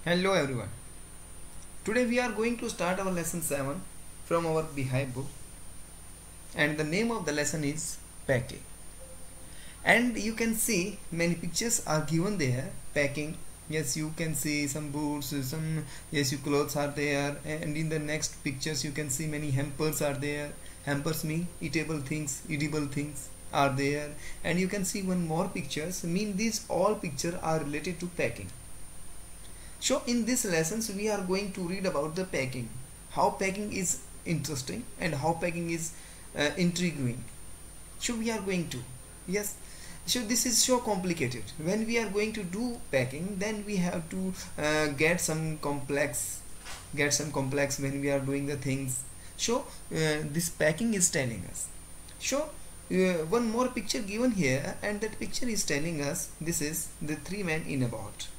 Hello everyone. Today we are going to start our lesson 7 from our Beehive book, and the name of the lesson is packing. And you can see many pictures are given there. Packing. Yes, you can see some boots, some clothes are there, and in the next pictures you can see many hampers are there. Hampers mean eatable things, edible things are there, and you can see one more pictures mean these all pictures are related to packing. So in this lessons we are going to read about the packing, how packing is interesting and how packing is intriguing. So we are going to, yes, so this is so complicated. When we are going to do packing, then we have to get some complex when we are doing the things. So this packing is telling us. So one more picture given here, and that picture is telling us this is the three men in a boat.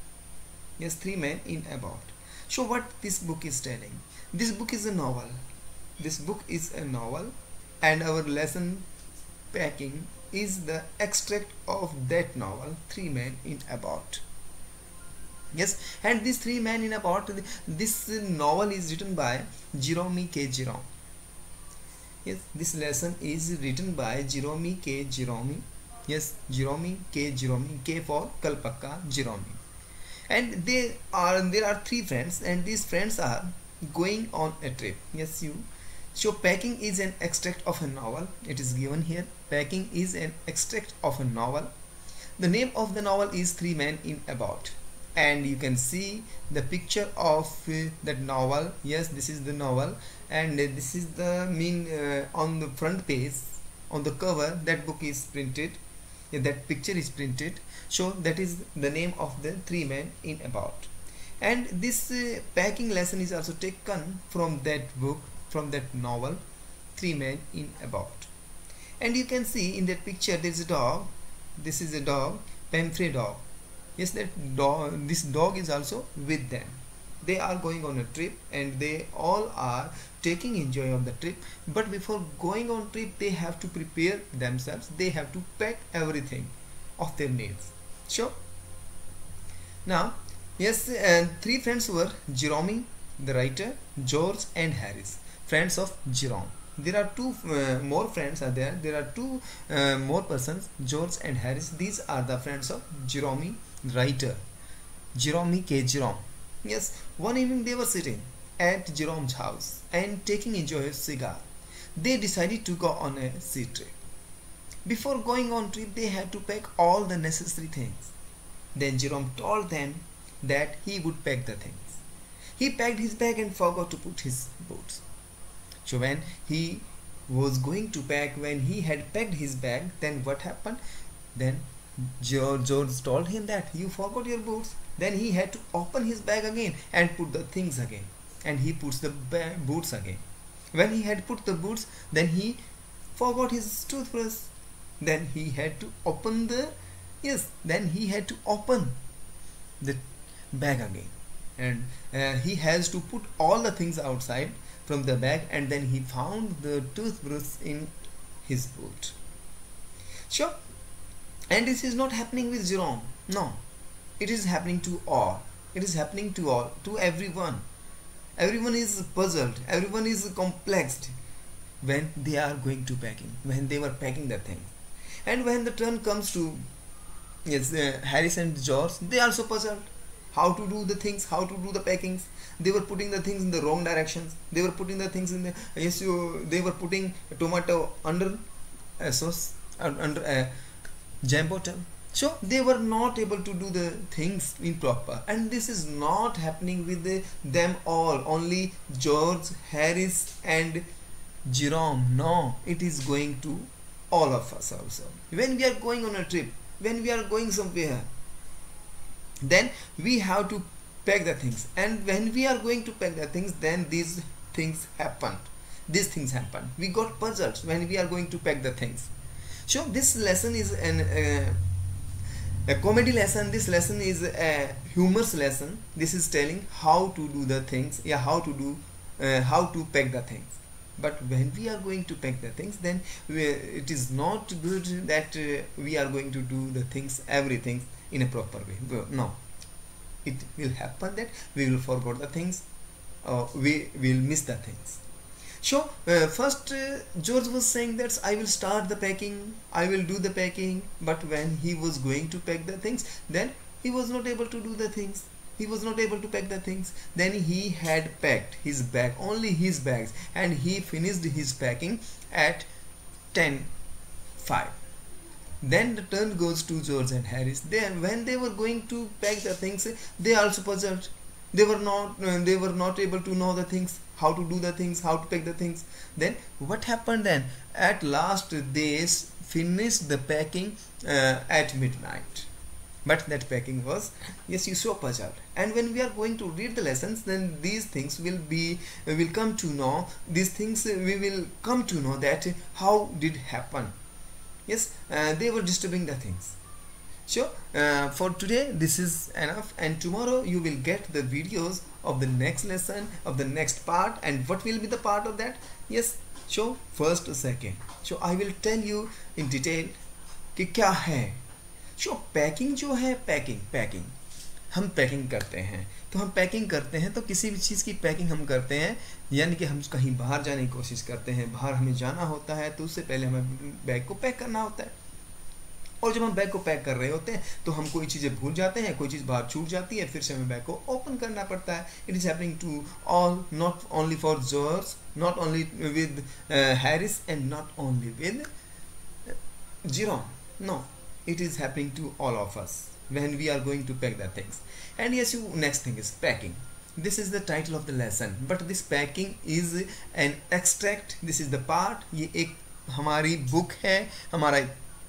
Yes, three men in a boat. So what this book is telling? This book is a novel. This book is a novel, and our lesson packing is the extract of that novel, Three Men in a Boat. Yes, and this Three Men in a Boat, this novel is written by Jerome K. Jerome. Yes, this lesson is written by Jerome K. Jerome. Yes, Jerome K. Jerome. K for Kalpaka, Jerome. And there are three friends, and these friends are going on a trip. Yes, so packing is an extract of a novel. It is given here. Packing is an extract of a novel. The name of the novel is Three Men in a Boat, and you can see the picture of that novel. Yes, this is the novel, and this is the on the front page, on the cover, that book is printed. That picture is printed. So that is the name of the Three Men in a Boat. And this packing lesson is also taken from that book, from that novel, Three Men in a Boat. And you can see in that picture there is a dog. This is a dog, Pamphret dog. Yes, that dog, this dog is also with them. They are going on a trip, and they all are taking enjoy of the trip. But before going on trip, they have to prepare themselves. They have to pack everything of their needs. Sure. Now, yes, three friends were Jerome, the writer, George, and Harris, friends of Jerome. There are two more friends are there. There are two more persons, George and Harris. These are the friends of Jerome, writer, Jerome K. Jerome. Yes, one evening they were sitting at Jerome's house and taking enjoy a cigar. They decided to go on a sea trip. Before going on trip, they had to pack all the necessary things. Then Jerome told them that he would pack the things. He packed his bag and forgot to put his boots. So when he was going to pack, when he had packed his bag, then what happened? Then George told him that you forgot your boots. Then he had to open his bag again and put the things again, and he puts the boots again. When he had put the boots, then he forgot his toothbrush. Then he had to open the bag again, and he has to put all the things outside from the bag, and then he found the toothbrush in his boot. Sure. And this is not happening with Jerome. No, it is happening to all. It is happening to all, to everyone. Everyone is puzzled. Everyone is complexed when they are going to packing, when they were packing the things. And when the turn comes to Harris and George, they are also puzzled how to do the things, how to do the packings. They were putting the things in the wrong directions. They were putting the things in the they were putting a tomato under a sauce, under a jam bottle. So they were not able to do the things in proper, and this is not happening with them all, only George, Harris and Jerome. No, it is going to all of us also. When we are going on a trip, when we are going somewhere, then we have to pack the things, and when we are going to pack the things, then these things happen. We got puzzled when we are going to pack the things. So this lesson is a comedy lesson. This lesson is a humorous lesson. This is telling how to do the things, how to pack the things. But when we are going to pack the things, then it is not good that we are going to do the things, everything in a proper way. No. it will happen that we will forget the things, or we will miss the things. So first George was saying that I will start the packing, I will do the packing, but when he was going to pack the things, then he was not able to do the things. He was not able to pack the things. Then he had packed his bag, only his bags, and he finished his packing at 10:05. Then the turn goes to George and Harris. Then when they were going to pack the things, they also puzzled. They were not able to know the things, how to do the things, how to pack the things. Then what happened then? At last they finished the packing at midnight. But that packing was, yes, you so puzzled. And when we are going to read the lessons, then these things will come to know. These things we will come to know that how did happen. Yes, they were disturbing the things. So for today this is enough, and tomorrow you will get the videos of the next lesson, of the next part. And what will be the part of that? Yes, so first or second. So I will tell you in detail कि क्या है. So packing जो है, packing हम packing करते हैं. तो हम पैकिंग करते हैं तो किसी भी चीज़ की पैकिंग हम करते हैं, यानी कि हम कहीं बाहर जाने की कोशिश करते हैं, बाहर हमें जाना होता है, तो उससे पहले हमें बैग को पैक करना होता है. और जब हम बैग को पैक कर रहे होते हैं तो हम कोई चीज़ें भूल जाते हैं, कोई चीज़ बाहर छूट जाती है, फिर से हमें बैग को ओपन करना पड़ता है. It is happening to all, not only for George, not only with Harris, and not only with Jerome. No, it is happening to all of us when we are going to pack the things. And yes, next thing is packing. This is the title of the lesson, but this packing is an extract. This is the part. ये एक हमारी book है, हमारा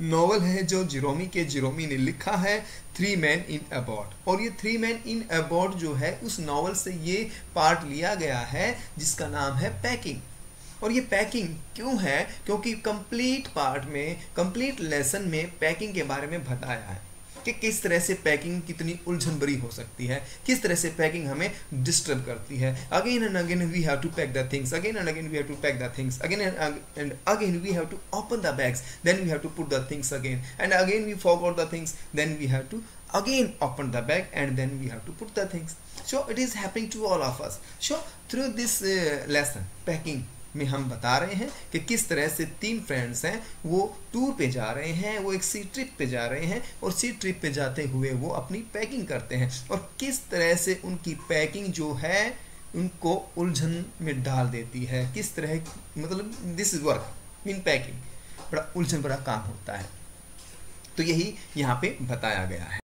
novel है जो जेरोमी ने लिखा है, 3 Men in a Boat. और ये 3 Men in a Boat जो है, उस नॉवल से ये पार्ट लिया गया है जिसका नाम है पैकिंग. और ये पैकिंग क्यों है? क्योंकि कंप्लीट पार्ट में, कंप्लीट लेसन में पैकिंग के बारे में बताया है कि किस तरह से पैकिंग कितनी उलझन भरी हो सकती है, किस तरह से पैकिंग हमें डिस्टर्ब करती है. Again and again we have to pack the things, again and again we have to pack the things, again and again we have to open the bags, then we have to put the things again, and again we forgot the things, then we have to again open the bag, and then we have to put the things. So it is happening to all of us. So through this lesson packing में हम बता रहे हैं कि किस तरह से 3 friends हैं, वो टूर पे जा रहे हैं, वो एक सी ट्रिप पे जा रहे हैं, और सी ट्रिप पे जाते हुए वो अपनी पैकिंग करते हैं, और किस तरह से उनकी पैकिंग जो है उनको उलझन में डाल देती है. किस तरह, मतलब this is work in packing, बड़ा उलझन भरा काम होता है. तो यही यहाँ पे बताया गया है.